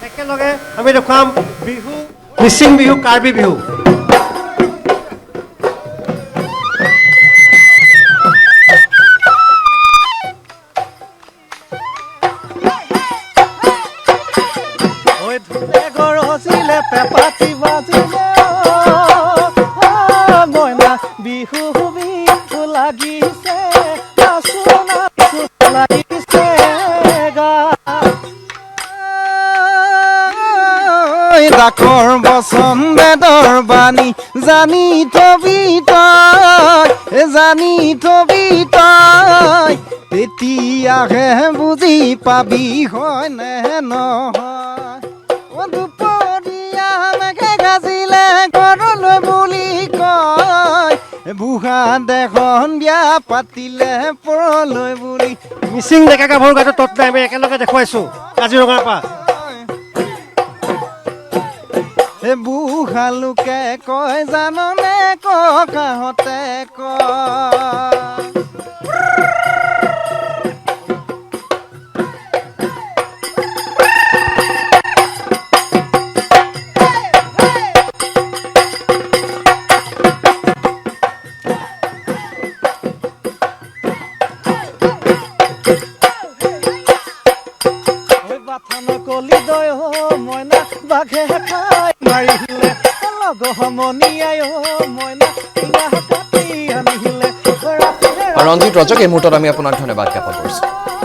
একেলগে আমি দেখুৱাম বিহু মিচিং বিহু কাৰ্বি বিহু গৰজিলে পেপাতি বাজিলে মইনা বিহু বিহু লাগিছে লাগিছে ডাকৰ বচন বেদৰ বাণী জানি থবি তই তেতিয়াহে বুজি পাবি হয় নে নহয় দুপৰীয়া মেঘে গাজিলে ঘৰলৈ বুলি কয় বুঢ়া দেখন বিয়া পাতিলে পৰলৈ বুলি মিচিং ডেকা গাভৰু গাটো তত আমি একেলগে দেখুৱাইছো কাজিৰঙাৰ পৰা বুঢ়া লোকে কয় জাননে ককাহঁতে কয় কলি দয় মইনা বাঘে খাই মাৰিলে লগ সমনীয়াই মইনা কাটি আনিলে ৰঞ্জিত ৰজক এই মুহূৰ্তত আমি আপোনাক ধন্যবাদ জ্ঞাপন কৰিছোঁ।